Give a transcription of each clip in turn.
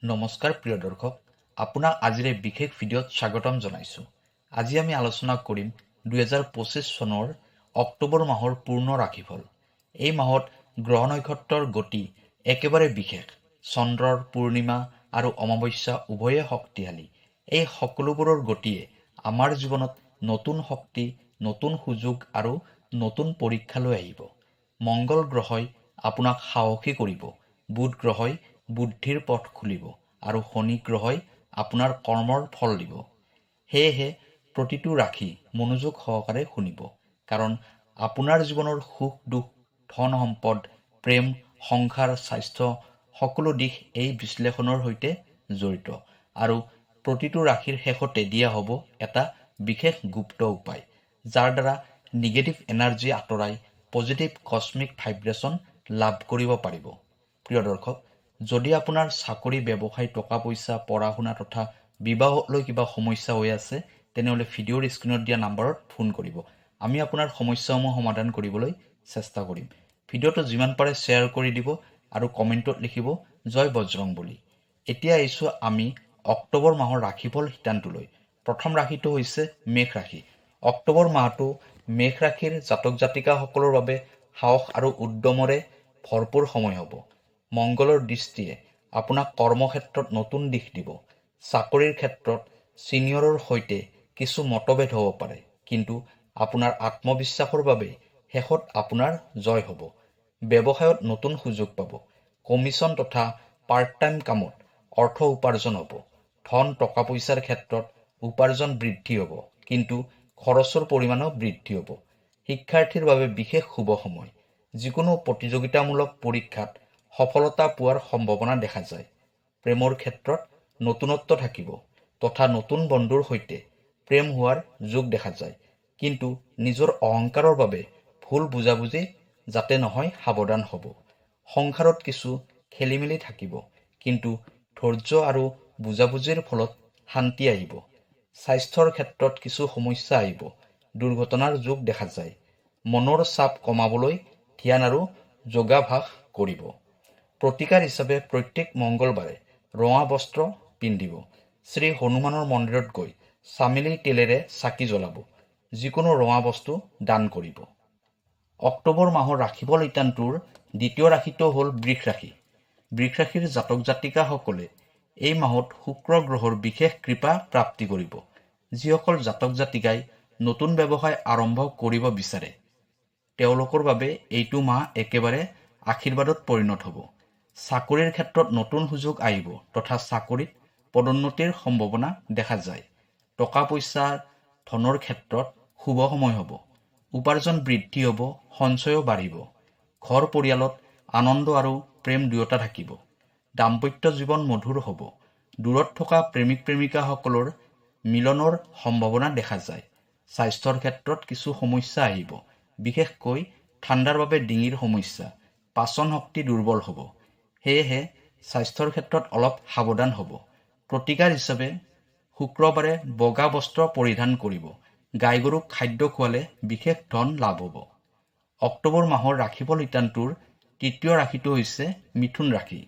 নমস্কাৰ প্ৰিয় দৰ্শক, আপোনাক আজিৰ এই বিশেষ ভিডিঅ'ত স্বাগতম জনাইছোঁ। আজি আমি আলোচনা কৰিম 2025 চনৰ অক্টোবৰ মাহৰ পূৰ্ণ ৰাশিফল। এই মাহত গ্ৰহ নক্ষত্ৰৰ গতি একেবাৰে বিশেষ। চন্দ্ৰৰ পূৰ্ণিমা আৰু অমাৱস্যা উভয়ে শক্তিশালী। এই সকলোবোৰৰ গতিয়ে আমাৰ জীৱনত নতুন শক্তি, নতুন সুযোগ আৰু নতুন পৰীক্ষালৈ আহিব। মংগল গ্ৰহই আপোনাক সাহসী কৰিব, বুধ গ্ৰহই বুদ্ধিৰ পথ খুলিব আৰু শনি গ্ৰহই আপোনাৰ কৰ্মৰ ফল দিব। সেয়েহে প্ৰতিটো ৰাশি মনোযোগ সহকাৰে শুনিব, কাৰণ আপোনাৰ জীৱনৰ সুখ দুখ, ধন সম্পদ, প্ৰেম, সংসাৰ, স্বাস্থ্য সকলো দিশ এই বিশ্লেষণৰ সৈতে জড়িত। আৰু প্ৰতিটো ৰাশিৰ শেষতে দিয়া হ'ব এটা বিশেষ গুপ্ত উপায়, যাৰ দ্বাৰা নিগেটিভ এনাৰ্জি আঁতৰাই পজিটিভ কস্মিক ভাইব্ৰেশ্যন লাভ কৰিব পাৰিব। প্ৰিয় দৰ্শক, যদি আপোনাৰ চাকৰি, ব্যৱসায়, টকা পইচা, পঢ়া শুনা তথা বিবাহলৈ কিবা সমস্যা হৈ আছে, তেনেহ'লে ভিডিঅ'ৰ স্ক্ৰীণত দিয়া নাম্বাৰত ফোন কৰিব। আমি আপোনাৰ সমস্যাসমূহ সমাধান কৰিবলৈ চেষ্টা কৰিম। ভিডিঅ'টো যিমান পাৰে শ্বেয়াৰ কৰি দিব আৰু কমেণ্টত লিখিব জয় বজৰংবলী। এতিয়া আহিছোঁ আমি অক্টোবৰ মাহৰ ৰাশিফল শিতানটোলৈ। প্ৰথম ৰাশিটো হৈছে মেষ ৰাশি। অক্টোবৰ মাহটো মেষ ৰাশিৰ জাতক জাতিকাসকলৰ বাবে সাহস আৰু উদ্যমৰে ভৰপূৰ সময় হ'ব। মংগলৰ দৃষ্টিয়ে আপোনাক কৰ্মক্ষেত্ৰত নতুন দিশ দিব। চাকৰিৰ ক্ষেত্ৰত ছিনিয়ৰৰ সৈতে কিছু মতভেদ হ'ব পাৰে, কিন্তু আপোনাৰ আত্মবিশ্বাসৰ বাবে শেষত আপোনাৰ জয় হ'ব। ব্যৱসায়ত নতুন সুযোগ পাব। কমিছন তথা পাৰ্ট টাইম কামত অৰ্থ উপাৰ্জন হ'ব। ধন টকা পইচাৰ ক্ষেত্ৰত উপাৰ্জন বৃদ্ধি হ'ব, কিন্তু খৰচৰ পৰিমাণো বৃদ্ধি হ'ব। শিক্ষাৰ্থীৰ বাবে বিশেষ শুভ সময়। যিকোনো প্ৰতিযোগিতামূলক পৰীক্ষাত সফলতা পোৱাৰ সম্ভাৱনা দেখা যায়। প্ৰেমৰ ক্ষেত্ৰত নতুনত্ব থাকিব তথা নতুন বন্ধুৰ সৈতে প্ৰেম হোৱাৰ যোগ দেখা যায়, কিন্তু নিজৰ অহংকাৰৰ বাবে ভুল বুজাবুজি যাতে নহয় সাৱধান হ'ব। সংসাৰত কিছু খেলিমেলি থাকিব, কিন্তু ধৈৰ্য আৰু বুজাবুজিৰ ফলত শান্তি আহিব। স্বাস্থ্যৰ ক্ষেত্ৰত কিছু সমস্যা আহিব, দুৰ্ঘটনাৰ যোগ দেখা যায়। মনৰ চাপ কমাবলৈ ধ্যান আৰু যোগাভ্যাস কৰিব। প্ৰতিকাৰ হিচাপে প্ৰত্যেক মংগলবাৰে ৰঙা বস্ত্ৰ পিন্ধিব। শ্ৰী হনুমানৰ মন্দিৰত গৈ চামেলি তেলেৰে চাকি জ্বলাব। যিকোনো ৰঙা বস্তু দান কৰিব। অক্টোবৰ মাহৰ ৰাশিফল শিতানটোৰ দ্বিতীয় ৰাশিটো হ'ল বৃষ ৰাশি। বৃষ ৰাশিৰ জাতক জাতিকাসকলে এই মাহত শুক্ৰ গ্ৰহৰ বিশেষ কৃপা প্ৰাপ্তি কৰিব। যিসকল জাতক জাতিকাই নতুন ব্যৱসায় আৰম্ভ কৰিব বিচাৰে, তেওঁলোকৰ বাবে এইটো মাহ একেবাৰে আশীৰ্বাদত পৰিণত হ'ব। চাকৰিৰ ক্ষেত্ৰত নতুন সুযোগ আহিব তথা চাকৰিত পদোন্নতিৰ সম্ভাৱনা দেখা যায়। টকা পইচা, ধনৰ ক্ষেত্ৰত শুভ সময় হ'ব। উপাৰ্জন বৃদ্ধি হ'ব, সঞ্চয়ো বাঢ়িব। ঘৰ পৰিয়ালত আনন্দ আৰু প্ৰেম দুয়োটা থাকিব। দাম্পত্য জীৱন মধুৰ হ'ব। দূৰত থকা প্ৰেমিক প্ৰেমিকাসকলৰ মিলনৰ সম্ভাৱনা দেখা যায়। স্বাস্থ্যৰ ক্ষেত্ৰত কিছু সমস্যা আহিব, বিশেষকৈ ঠাণ্ডাৰ বাবে ডিঙিৰ সমস্যা। পাচন শক্তি দুৰ্বল হ'ব। সেয়েহে স্বাস্থ্যৰ ক্ষেত্ৰত অলপ সাৱধান হ'ব। প্ৰতিকাৰ হিচাপে শুক্ৰবাৰে বগা বস্ত্ৰ পৰিধান কৰিব। গাই গৰুক খাদ্য খোৱালে বিশেষ ধন লাভ হ'ব। অক্টোবৰ মাহৰ ৰাশিফল শিতানটোৰ তৃতীয় ৰাশিটো হৈছে মিথুন ৰাশি।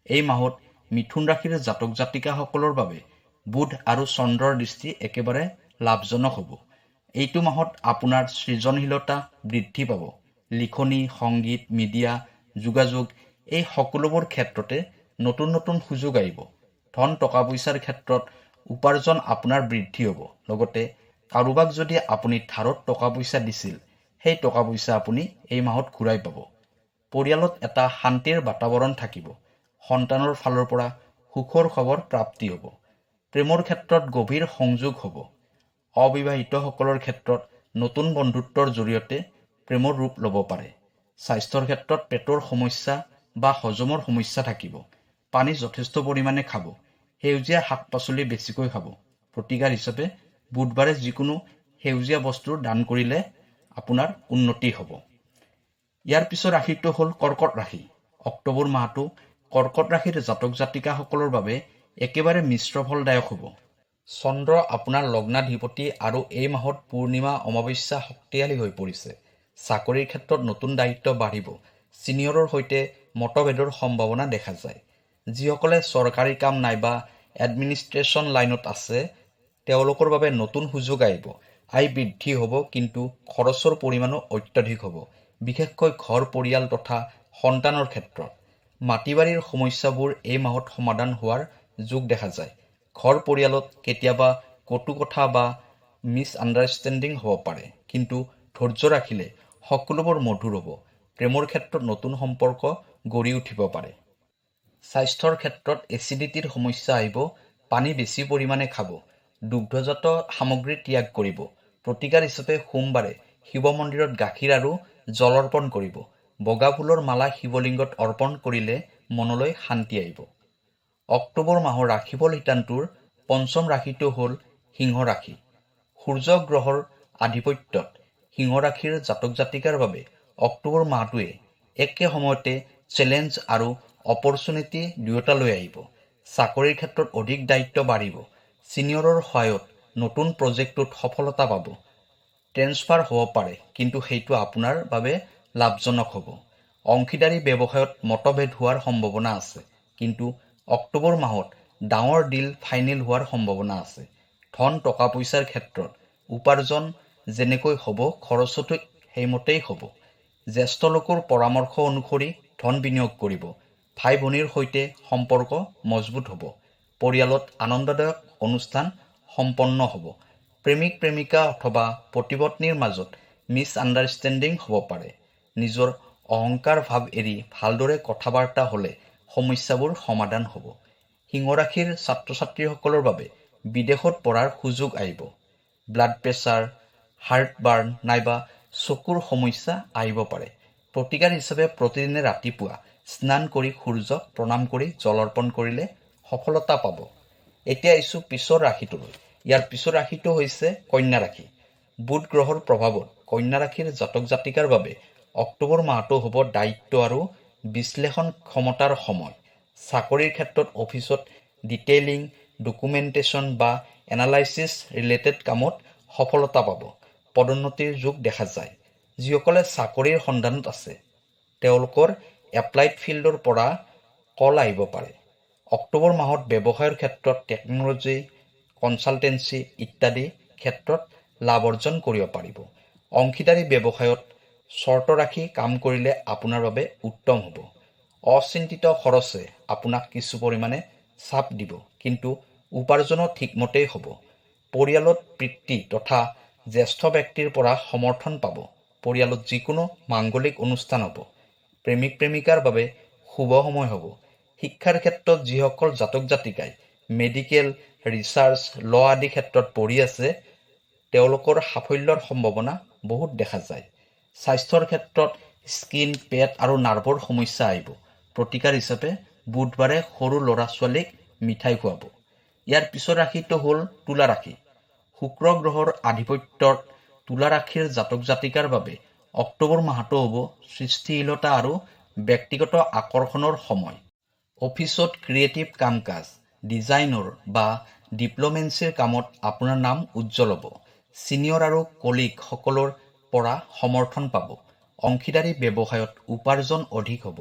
এই মাহত মিথুন ৰাশিৰ জাতক জাতিকাসকলৰ বাবে বুধ আৰু চন্দ্ৰৰ দৃষ্টি একেবাৰে লাভজনক হ'ব। এইটো মাহত আপোনাৰ সৃজনশীলতা বৃদ্ধি পাব। লিখনি, সংগীত, মিডিয়া, যোগাযোগ এই সকলোবোৰ ক্ষেত্ৰতে নতুন নতুন সুযোগ আহিব। ধন টকা পইচাৰ ক্ষেত্ৰত উপাৰ্জন আপোনাৰ বৃদ্ধি হ'ব। লগতে কাৰোবাক যদি আপুনি ধাৰত টকা পইচা দিছিল, সেই টকা পইচা আপুনি এই মাহত ঘূৰাই পাব। পৰিয়ালত এটা শান্তিৰ বাতাৱৰণ থাকিব। সন্তানৰ ফালৰ পৰা সুখৰ খবৰ প্ৰাপ্তি হ'ব। প্ৰেমৰ ক্ষেত্ৰত গভীৰ সংযোগ হ'ব। অবিবাহিতসকলৰ ক্ষেত্ৰত নতুন বন্ধুত্বৰ জৰিয়তে প্ৰেমৰ ৰূপ ল'ব পাৰে। স্বাস্থ্যৰ ক্ষেত্ৰত পেটৰ সমস্যা বা হজমৰ সমস্যা থাকিব। পানী যথেষ্ট পৰিমাণে খাব। সেউজীয়া শাক পাচলি বেছিকৈ খাব। প্ৰতিকাৰ হিচাপে বুধবাৰে যিকোনো সেউজীয়া বস্তু দান কৰিলে আপোনাৰ উন্নতি হ'ব। ইয়াৰ পিছৰ ৰাশিটো হ'ল কৰ্কট ৰাশি। অক্টোবৰ মাহটো কৰ্কট ৰাশিৰ জাতক জাতিকাসকলৰ বাবে একেবাৰে মিশ্ৰ ফলদায়ক হ'ব। চন্দ্ৰ আপোনাৰ লগ্নাধিপতি আৰু এই মাহত পূৰ্ণিমা অমাৱস্যা শক্তিশালী হৈ পৰিছে। চাকৰিৰ ক্ষেত্ৰত নতুন দায়িত্ব বাঢ়িব। ছিনিয়ৰৰ সৈতে মতভেদৰ সম্ভাৱনা দেখা যায়। যিসকলে চৰকাৰী কাম নাইবা এডমিনিষ্ট্ৰেশ্যন লাইনত আছে তেওঁলোকৰ বাবে নতুন সুযোগ আহিব। আয় বৃদ্ধি হ'ব, কিন্তু খৰচৰ পৰিমাণো অত্যাধিক হ'ব, বিশেষকৈ ঘৰ পৰিয়াল তথা সন্তানৰ ক্ষেত্ৰত। মাটি-বাৰীৰ সমস্যাবোৰ এই মাহত সমাধান হোৱাৰ যোগ দেখা যায়। ঘৰ পৰিয়ালত কেতিয়াবা কটু কথা বা মিছ আণ্ডাৰষ্টেণ্ডিং হ'ব পাৰে, কিন্তু ধৈৰ্য ৰাখিলে সকলোবোৰ মধুৰ হ'ব। প্ৰেমৰ ক্ষেত্ৰত নতুন সম্পৰ্ক গঢ়ি উঠিব পাৰে। স্বাস্থ্যৰ ক্ষেত্ৰত এচিডিটিৰ সমস্যা আহিব, পানী বেছি পৰিমাণে খাব, দুগ্ধজাত সামগ্ৰী ত্যাগ কৰিব। প্ৰতিকাৰ হিচাপে সোমবাৰে শিৱ মন্দিৰত গাখীৰ আৰু জল অৰ্পণ কৰিব। বগা ফুলৰ মালা শিৱলিংগত অৰ্পণ কৰিলে মনলৈ শান্তি আহিব। অক্টোবৰ মাহৰ ৰাশিফল শিতানটোৰ পঞ্চম ৰাশিটো হ'ল সিংহ ৰাশি। সূৰ্য গ্ৰহৰ আধিপত্যত সিংহ ৰাশিৰ জাতক জাতিকাৰ বাবে অক্টোবৰ মাহটোৱে একে সময়তে চেলেঞ্জ আৰু অপৰচুনিটি দুয়োটা লৈ আহিব। চাকৰিৰ ক্ষেত্ৰত অধিক দায়িত্ব বাঢ়িব। ছিনিয়ৰৰ সহায়ত নতুন প্ৰজেক্টটোত সফলতা পাব। ট্ৰেন্সফাৰ হ'ব পাৰে, কিন্তু সেইটো আপোনাৰ বাবে লাভজনক হ'ব। অংশীদাৰী ব্যৱসায়ত মতভেদ হোৱাৰ সম্ভাৱনা আছে, কিন্তু অক্টোবৰ মাহত ডাঙৰ ডিল ফাইনেল হোৱাৰ সম্ভাৱনা আছে। ধন টকা পইচাৰ ক্ষেত্ৰত উপাৰ্জন যেনেকৈ হ'ব খৰচটো সেইমতেই হ'ব। জ্যেষ্ঠ লোকৰ পৰামৰ্শ অনুসৰি ধন বিনিয়োগ কৰিব। ভাই ভনীৰ সৈতে সম্পৰ্ক মজবুত হ'ব। পৰিয়ালত আনন্দদায়ক অনুষ্ঠান সম্পন্ন হ'ব। প্ৰেমিক প্ৰেমিকা অথবা পতিপত্নীৰ মাজত মিছ আণ্ডাৰষ্টেণ্ডিং হ'ব পাৰে। নিজৰ অহংকাৰ ভাৱ এৰি ভালদৰে কথা বাৰ্তা হ'লে সমস্যাবোৰ সমাধান হ'ব। সিংহ ৰাশিৰ ছাত্ৰ ছাত্ৰীসকলৰ বাবে বিদেশত পঢ়াৰ সুযোগ আহিব। ব্লাড প্ৰেছাৰ, হাৰ্টবাৰ্ণ নাইবা চকুৰ সমস্যা আহিব পাৰে। প্ৰতিকাৰ হিচাপে প্ৰতিদিনে ৰাতিপুৱা স্নান কৰি সূৰ্যক প্ৰণাম কৰি জল অৰ্পণ কৰিলে সফলতা পাব। এতিয়া আহিছোঁ পিছৰ ৰাশিটোলৈ। ইয়াৰ পিছৰ ৰাশিটো হৈছে কন্যা ৰাশি। বুধ গ্ৰহৰ প্ৰভাৱত কন্যা ৰাশিৰ জাতক জাতিকাৰ বাবে অক্টোবৰ মাহটো হ'ব দায়িত্ব আৰু বিশ্লেষণ ক্ষমতাৰ সময়। চাকৰিৰ ক্ষেত্ৰত অফিচত ডিটেইলিং, ডকুমেণ্টেশ্যন বা এনালাইচিছ ৰিলেটেড কামত সফলতা পাব। পদোন্নতিৰ যোগ দেখা যায়। যিসকলে চাকৰিৰ সন্ধানত আছে তেওঁলোকৰ এপ্লাইড ফিল্ডৰ পৰা কল আহিব পাৰে। অক্টোবৰ মাহত ব্যৱসায়ৰ ক্ষেত্ৰত টেকন'লজি, কনচালটেন্সি ইত্যাদি ক্ষেত্ৰত লাভ অৰ্জন কৰিব পাৰিব। অংশীদাৰী ব্যৱসায়ত চৰ্ত ৰাখি কাম কৰিলে আপোনাৰ বাবে উত্তম হ'ব। অচিন্তিত খৰচে আপোনাক কিছু পৰিমাণে চাপ দিব, কিন্তু উপাৰ্জনো ঠিকমতেই হ'ব। পৰিয়ালত পিতৃ তথা জ্যেষ্ঠ ব্যক্তিৰ পৰা সমৰ্থন পাব। পৰিয়ালত যিকোনো মাংগলিক অনুষ্ঠান হ'ব। প্ৰেমিক প্ৰেমিকাৰ বাবে শুভ সময় হ'ব। শিক্ষাৰ ক্ষেত্ৰত যিসকল জাতক জাতিকাই মেডিকেল, ৰিচাৰ্চ, ল আদি ক্ষেত্ৰত পঢ়ি আছে তেওঁলোকৰ সাফল্যৰ সম্ভাৱনা বহুত দেখা যায়। স্বাস্থ্যৰ ক্ষেত্ৰত স্কিন, পেট আৰু নাৰ্ভৰ সমস্যা আহিব। প্ৰতিকাৰ হিচাপে বুধবাৰে সৰু ল'ৰা ছোৱালীক মিঠাই খুৱাব। ইয়াৰ পিছৰ ৰাশিটো হ'ল তুলা ৰাশি। শুক্ৰ গ্ৰহৰ আধিপত্যত তুলা ৰাশিৰ জাতক জাতিকাৰ বাবে অক্টোবৰ মাহটো হ'ব সৃষ্টিশীলতা আৰু ব্যক্তিগত আকৰ্ষণৰ সময়। অফিচত ক্ৰিয়েটিভ কাম কাজ, ডিজাইনৰ বা ডিপ্ল'মেঞ্চিৰ কামত আপোনাৰ নাম উজ্জ্বল হ'ব। ছিনিয়ৰ আৰু কলিগ সকলৰ পৰা সমৰ্থন পাব। অংশীদাৰী ব্যৱসায়ত উপাৰ্জন অধিক হ'ব।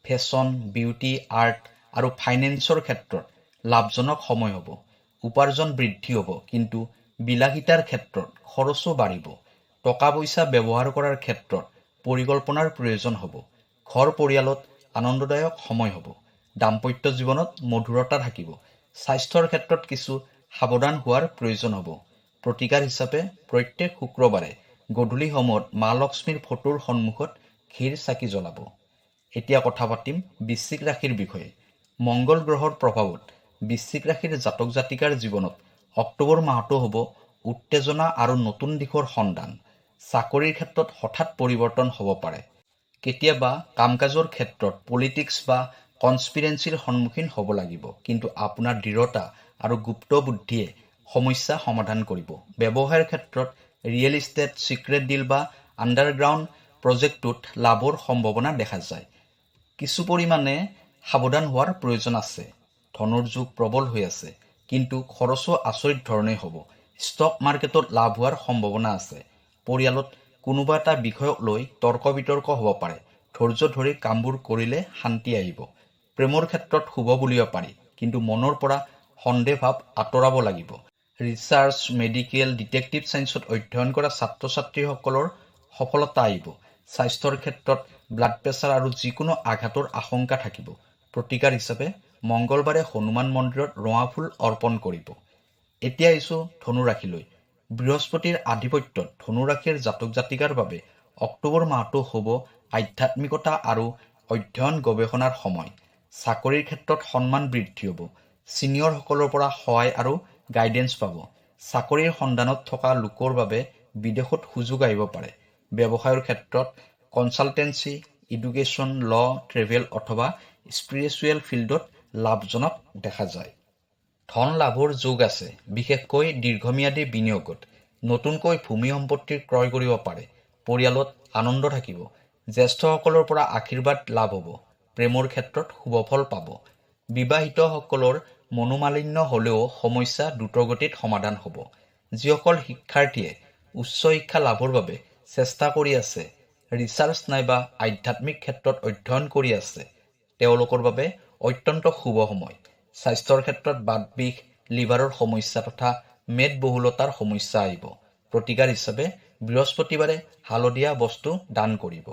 ফেশ্বন, বিউটি, আৰ্ট আৰু ফাইনেন্সৰ ক্ষেত্ৰত লাভজনক সময় হ'ব। উপাৰ্জন বৃদ্ধি হ'ব, কিন্তু বিলাসিতাৰ ক্ষেত্ৰত খৰচো বাঢ়িব। টকা পইচা ব্যৱহাৰ কৰাৰ ক্ষেত্ৰত পৰিকল্পনাৰ প্ৰয়োজন হ'ব। ঘৰ পৰিয়ালত আনন্দদায়ক সময় হ'ব। দাম্পত্য জীৱনত মধুৰতা থাকিব। স্বাস্থ্যৰ ক্ষেত্ৰত কিছু সাৱধান হোৱাৰ প্ৰয়োজন হ'ব। প্ৰতিকাৰ হিচাপে প্ৰত্যেক শুক্ৰবাৰে গধূলি সময়ত মা লক্ষ্মীৰ ফটোৰ সন্মুখত ঘিৰ চাকি জ্বলাব। এতিয়া কথা পাতিম বৃশ্চিক ৰাশিৰ বিষয়ে। মংগল গ্ৰহৰ প্ৰভাৱত বৃশ্চিক ৰাশিৰ জাতক জাতিকাৰ জীৱনত অক্টোবৰ মাহটো হ'ব উত্তেজনা আৰু নতুন দিশৰ সন্ধান। চাকৰিৰ ক্ষেত্ৰত হঠাৎ পৰিৱৰ্তন হ'ব পাৰে। কেতিয়াবা কাম কাজৰ ক্ষেত্ৰত পলিটিক্স বা কনস্পিৰেঞ্চিৰ সন্মুখীন হ'ব লাগিব, কিন্তু আপোনাৰ দৃঢ়তা আৰু গুপ্ত বুদ্ধিয়ে সমস্যা সমাধান কৰিব। ব্যৱসায়ৰ ক্ষেত্ৰত ৰিয়েল ইষ্টেট, চিক্ৰেট ডিল বা আণ্ডাৰগ্ৰাউণ্ড প্ৰজেক্টটোত লাভৰ সম্ভাৱনা দেখা যায়। কিছু পৰিমাণে সাৱধান হোৱাৰ প্ৰয়োজন আছে। ধনৰ যোগ প্ৰবল হৈ আছে, কিন্তু খৰচো আচৰিত ধৰণেই হ'ব। ষ্টক মাৰ্কেটত লাভ হোৱাৰ সম্ভাৱনা আছে। পৰিয়ালত কোনোবা এটা বিষয়ক লৈ তৰ্ক বিতৰ্ক হ'ব পাৰে। ধৈৰ্য ধৰি কামবোৰ কৰিলে শান্তি আহিব। প্ৰেমৰ ক্ষেত্ৰত শুভ বুলিব পাৰি, কিন্তু মনৰ পৰা সন্দেহ ভাৱ আঁতৰাব লাগিব। ৰিচাৰ্চ, মেডিকেল, ডিটেক্টিভ ছায়েন্সত অধ্যয়ন কৰা ছাত্ৰ ছাত্ৰীসকলৰ সফলতা আহিব। স্বাস্থ্যৰ ক্ষেত্ৰত ব্লাড প্ৰেছাৰ আৰু যিকোনো আঘাতৰ আশংকা থাকিব। প্ৰতিকাৰ হিচাপে মংগলবাৰে হনুমান মন্দিৰত ৰঙা ফুল অৰ্পণ কৰিব। এতিয়া আহিছোঁ ধনুৰাশিলৈ। বৃহস্পতিৰ আধিপত্যত ধনুৰাশিৰ জাতক জাতিকাৰ বাবে অক্টোবৰ মাহটো হ'ব আধ্যাত্মিকতা আৰু অধ্যয়ন গৱেষণাৰ সময়। চাকৰিৰ ক্ষেত্ৰত সন্মান বৃদ্ধি হ'ব। ছিনিয়ৰসকলৰ পৰা সহায় আৰু গাইডেন্স পাব। চাকৰিৰ সন্ধানত থকা লোকৰ বাবে বিদেশত সুযোগ আহিব পাৰে। ব্যৱসায়ৰ ক্ষেত্ৰত কনচালটেন্সি, এডুকেশ্যন, ল', ট্ৰেভেল অথবা স্পিৰিচুৱেল ফিল্ডত লাভজনক দেখা যায়। ধন লাভৰ যোগ আছে, বিশেষকৈ দীৰ্ঘম্যাদী বিনিয়োগত। নতুনকৈ ভূমি সম্পত্তি ক্ৰয় কৰিব পাৰে। পৰিয়ালত আনন্দ থাকিব। জ্যেষ্ঠসকলৰ পৰা আশীৰ্বাদ লাভ হ'ব। প্ৰেমৰ ক্ষেত্ৰত শুভফল পাব। বিবাহিতসকলৰ মনোমালিন্য হ'লেও সমস্যা দ্ৰুতগতিত সমাধান হ'ব। যিসকল শিক্ষাৰ্থীয়ে উচ্চ শিক্ষা লাভৰ বাবে চেষ্টা কৰি আছে, ৰিচাৰ্চ নাইবা আধ্যাত্মিক ক্ষেত্ৰত অধ্যয়ন কৰি আছে, তেওঁলোকৰ বাবে অত্যন্ত শুভ সময়। স্বাস্থ্যৰ ক্ষেত্ৰত বাতবিষ, লিভাৰৰ সমস্যা তথা মেদবহুলতাৰ সমস্যা আহিব। প্ৰতিকাৰ হিচাপে বৃহস্পতিবাৰে হালধীয়া বস্তু দান কৰিব।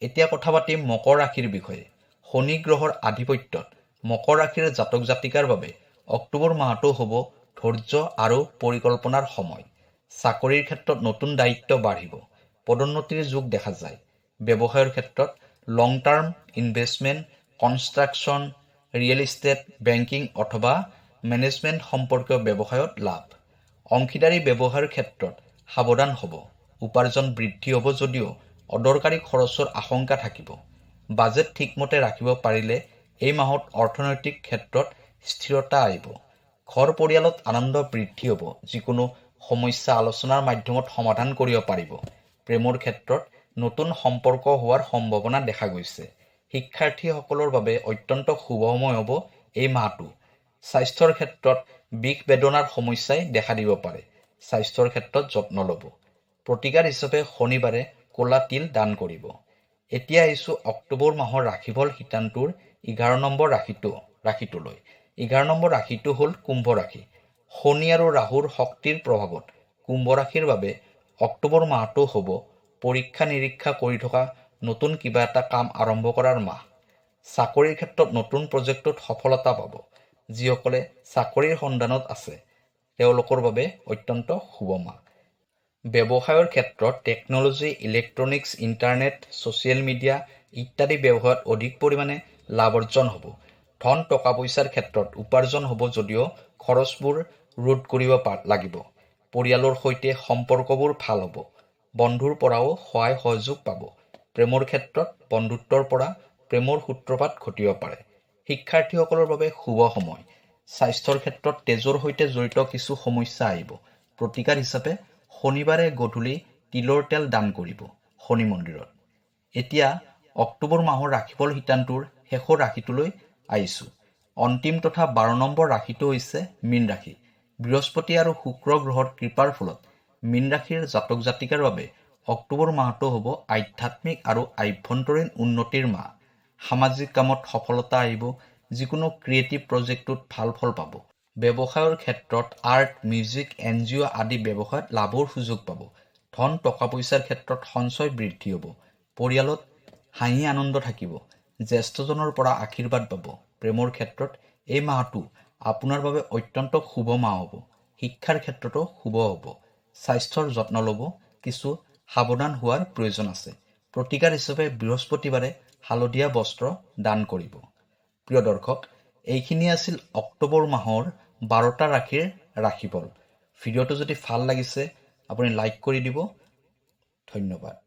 এতিয়া কথা পাতিম মকৰ ৰাশিৰ বিষয়ে। শনি গ্ৰহৰ আধিপত্যত মকৰ ৰাশিৰ জাতক জাতিকাৰ বাবে অক্টোবৰ মাহটো হ'ব ধৈৰ্য আৰু পৰিকল্পনাৰ সময়। চাকৰিৰ ক্ষেত্ৰত নতুন দায়িত্ব বাঢ়িব। পদোন্নতিৰ যোগ দেখা যায়। ব্যৱসায়ৰ ক্ষেত্ৰত long term investment, construction, real estate, banking অথবা মেনেজমেণ্ট সম্পৰ্কীয় ব্যৱসায়ত লাভ। অংশীদাৰী ব্যৱসায়ৰ ক্ষেত্ৰত সাৱধান হ'ব। উপাৰ্জন বৃদ্ধি হ'ব যদিও অদৰকাৰী খৰচৰ আশংকা থাকিব। বাজেট ঠিকমতে ৰাখিব পাৰিলে এই মাহত অৰ্থনৈতিক ক্ষেত্ৰত স্থিৰতা আহিব। ঘৰ পৰিয়ালত আনন্দ বৃদ্ধি হ'ব। যিকোনো সমস্যা আলোচনাৰ মাধ্যমত সমাধান কৰিব পাৰিব। প্ৰেমৰ ক্ষেত্ৰত নতুন সম্পৰ্ক হোৱাৰ সম্ভাৱনা দেখা গৈছে। শিক্ষাৰ্থীসকলৰ বাবে অত্যন্ত শুভ সময় হ'ব এই মাহটো। স্বাস্থ্যৰ ক্ষেত্ৰত বিষ বেদনাৰ সমস্যাই দেখা দিব পাৰে। স্বাস্থ্যৰ ক্ষেত্ৰত যত্ন ল'ব। প্ৰতিকাৰ হিচাপে শনিবাৰে ক'লা তিল দান কৰিব। এতিয়া আহিছোঁ অক্টোবৰ মাহৰ ৰাশিফল শিতানটোৰ 11 নম্বৰ ৰাশিটোলৈ। 11 নম্বৰ ৰাশিটো হ'ল কুম্ভ ৰাশি। শনি আৰু ৰাহুৰ শক্তিৰ প্ৰভাৱত কুম্ভ ৰাশিৰ বাবে অক্টোবৰ মাহটো হ'ব পৰীক্ষা নিৰীক্ষা কৰি থকা নতুন কিবা এটা কাম আৰম্ভ কৰাৰ মাহ। চাকৰিৰ ক্ষেত্ৰত নতুন প্ৰজেক্টত সফলতা পাব। যিসকলে চাকৰিৰ সন্ধানত আছে, তেওঁলোকৰ বাবে অত্যন্ত শুভ মাহ। ব্যৱসায়ৰ ক্ষেত্ৰত technology, electronics, internet, social media ইত্যাদি ব্যৱসায়ত অধিক পৰিমাণে লাভ অৰ্জন হ'ব। ধন টকা পইচাৰ ক্ষেত্ৰত উপাৰ্জন হ'ব যদিও খৰচবোৰ ৰোধ কৰিব লাগিব। পৰিয়ালৰ সৈতে সম্পৰ্কবোৰ ভাল হ'ব। বন্ধুৰ পৰাও সহায় সহযোগ পাব। প্ৰেমৰ ক্ষেত্ৰত বন্ধুত্বৰ পৰা প্ৰেমৰ সূত্ৰপাত ঘটিব পাৰে। শিক্ষাৰ্থীসকলৰ বাবে শুভ সময়। স্বাস্থ্যৰ ক্ষেত্ৰত তেজৰ সৈতে জড়িত কিছু সমস্যা আহিব। প্ৰতিকাৰ হিচাপে শনিবাৰে গধূলি তিলৰ তেল দান কৰিব শনি মন্দিৰত। এতিয়া অক্টোবৰ মাহৰ ৰাশিফল শিতানটোৰ শেষৰ ৰাশিটোলৈ আহিছোঁ। অন্তিম তথা 12 নম্বৰ ৰাশিটো হৈছে মীন ৰাশি। বৃহস্পতি আৰু শুক্ৰ গ্ৰহৰ কৃপাৰ ফলত মীন ৰাশিৰ জাতক জাতিকাৰ বাবে অক্টোবৰ মাহটো হ'ব আধ্যাত্মিক আৰু আভ্যন্তৰীণ উন্নতিৰ মাহ। সামাজিক কামত সফলতা আহিব। যিকোনো ক্ৰিয়েটিভ প্ৰজেক্টত ভাল ফল পাব। ব্যৱসায়ৰ ক্ষেত্ৰত আৰ্ট, মিউজিক, NGO আদি ব্যৱসায়ত লাভৰ সুযোগ পাব। ধন টকা পইচাৰ ক্ষেত্ৰত সঞ্চয় বৃদ্ধি হ'ব। পৰিয়ালত হাঁহি আনন্দ থাকিব। জ্যেষ্ঠজনৰ পৰা আশীৰ্বাদ পাব। প্ৰেমৰ ক্ষেত্ৰত এই মাহটো আপোনাৰ বাবে অত্যন্ত শুভ মাহ হ'ব। শিক্ষাৰ ক্ষেত্ৰতো শুভ হ'ব। স্বাস্থ্যৰ যত্ন ল'ব। কিছু সাৱধান হোৱাৰ প্ৰয়োজন আছে। প্ৰতিকাৰ হিচাপে বৃহস্পতিবাৰে হালধীয়া বস্ত্ৰ দান কৰিব। প্ৰিয় দৰ্শক, এইখিনি আছিল অক্টোবৰ মাহৰ 12টা ৰাশিৰ ৰাশিফল। ভিডিঅ'টো যদি ভাল লাগিছে আপুনি লাইক কৰি দিব। ধন্যবাদ।